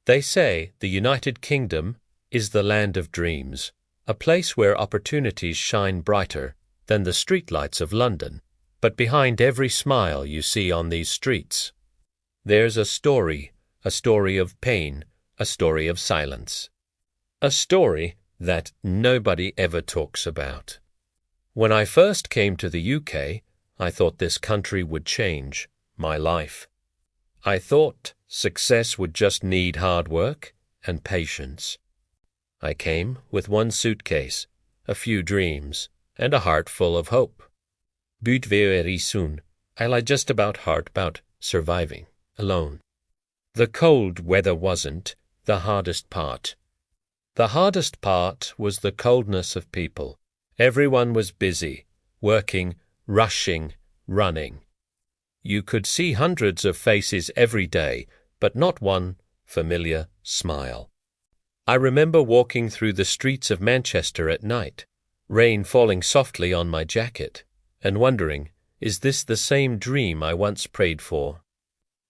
They say the United Kingdom is the land of dreams, a place where opportunities shine brighter than the streetlights of London. But behind every smile you see on these streets, there's a story of pain, a story of silence, a story that nobody ever talks about. When I first came to the UK, I thought this country would change my life. I thought success would just need hard work and patience. I came with one suitcase, a few dreams, and a heart full of hope. But very soon, I lied just about hard about surviving alone. The cold weather wasn't the hardest part. The hardest part was the coldness of people. Everyone was busy, working, rushing, running. You could see hundreds of faces every day, but not one familiar smile. I remember walking through the streets of Manchester at night, rain falling softly on my jacket, and wondering, is this the same dream I once prayed for?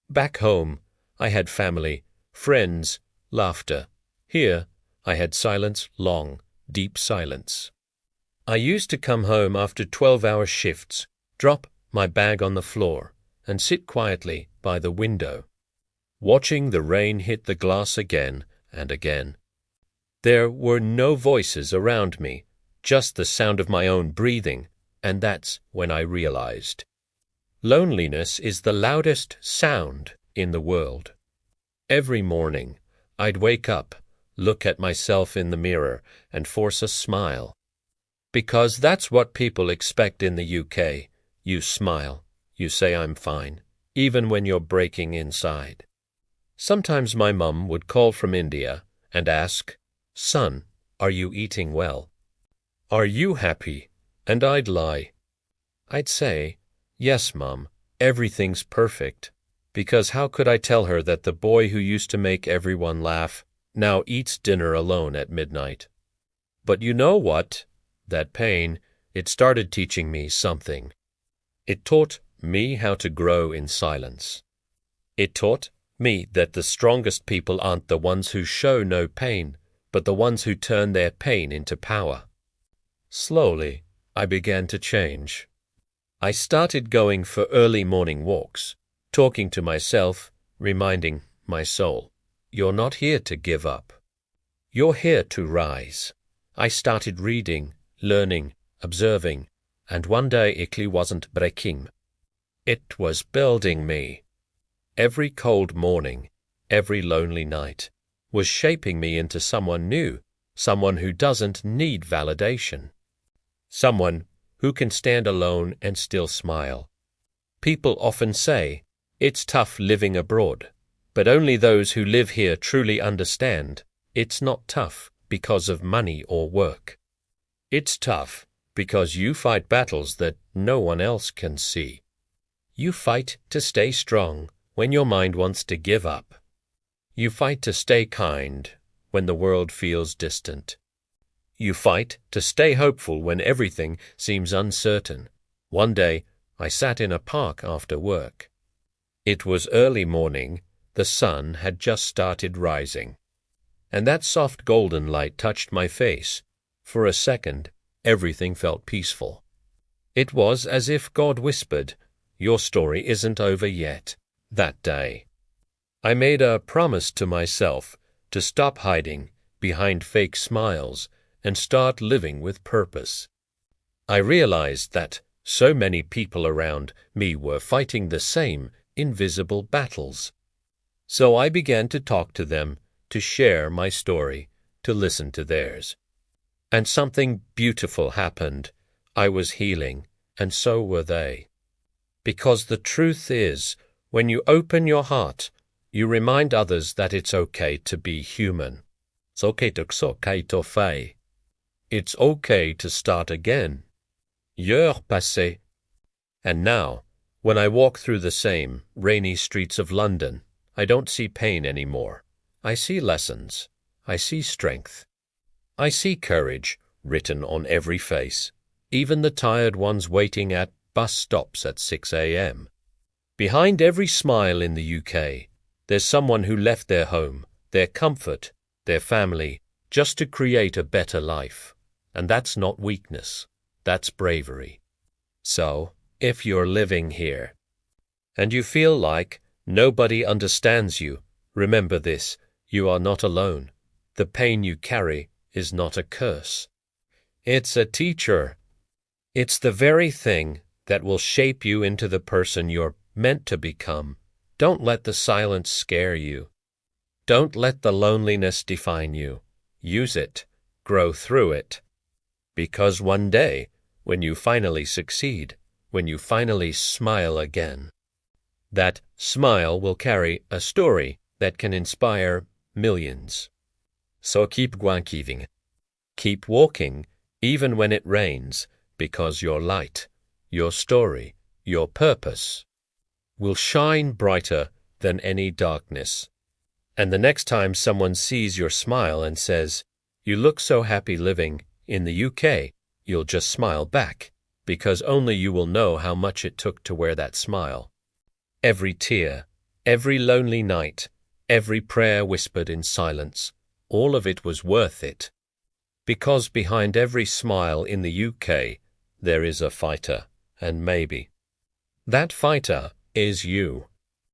Back home, I had family, friends, laughter. Here, I had silence, long, deep silence. I used to come home after 12-hour shifts, drop my bag on the floor, and sit quietly by the window, watching the rain hit the glass again and again. There were no voices around me, just the sound of my own breathing, and that's when I realized. Loneliness is the loudest sound in the world. Every morning, I'd wake up, look at myself in the mirror, and force a smile. Because that's what people expect in the UK. You smile, you say I'm fine, even when you're breaking inside. Sometimes my mum would call from India and ask, "Son, are you eating well? Are you happy?" And I'd lie. I'd say, "Yes, Mum, everything's perfect," because how could I tell her that the boy who used to make everyone laugh now eats dinner alone at midnight? But you know what? That pain, it started teaching me something. It taught me how to grow in silence. It taught me that the strongest people aren't the ones who show no pain, but the ones who turn their pain into power. Slowly, I began to change. I started going for early morning walks, talking to myself, reminding my soul, "You're not here to give up. You're here to rise." I started reading, learning, observing, and one day Italy wasn't breaking. It was building me. Every cold morning, every lonely night, was shaping me into someone new, someone who doesn't need validation. Someone who can stand alone and still smile. People often say, it's tough living abroad, but only those who live here truly understand it's not tough because of money or work. It's tough because you fight battles that no one else can see. You fight to stay strong when your mind wants to give up. You fight to stay kind when the world feels distant. You fight to stay hopeful when everything seems uncertain. One day, I sat in a park after work. It was early morning, the sun had just started rising, and that soft golden light touched my face. For a second, everything felt peaceful. It was as if God whispered, "Your story isn't over yet." That day, I made a promise to myself to stop hiding behind fake smiles and start living with purpose. I realized that so many people around me were fighting the same invisible battles. So I began to talk to them, to share my story, to listen to theirs. And something beautiful happened. I was healing, and so were they. Because the truth is, when you open your heart, you remind others that it's okay to be human. It's okay to fail. It's okay to start again. Heure passée. And now, when I walk through the same rainy streets of London, I don't see pain anymore. I see lessons. I see strength. I see courage written on every face, even the tired ones waiting at bus stops at 6 a.m. Behind every smile in the UK, there's someone who left their home, their comfort, their family, just to create a better life. And that's not weakness, that's bravery. So, if you're living here, and you feel like nobody understands you, remember this: you are not alone. The pain you carry is not a curse. It's a teacher. It's the very thing that will shape you into the person you're meant to become. Don't let the silence scare you. Don't let the loneliness define you. Use it. Grow through it. Because one day, when you finally succeed, when you finally smile again, that smile will carry a story that can inspire millions. So keep giving. Keep walking, even when it rains, because your light, your story, your purpose will shine brighter than any darkness. And the next time someone sees your smile and says, "You look so happy living in the UK," you'll just smile back, because only you will know how much it took to wear that smile. Every tear, every lonely night, every prayer whispered in silence, all of it was worth it. Because behind every smile in the UK, there is a fighter, and maybe that fighter is you.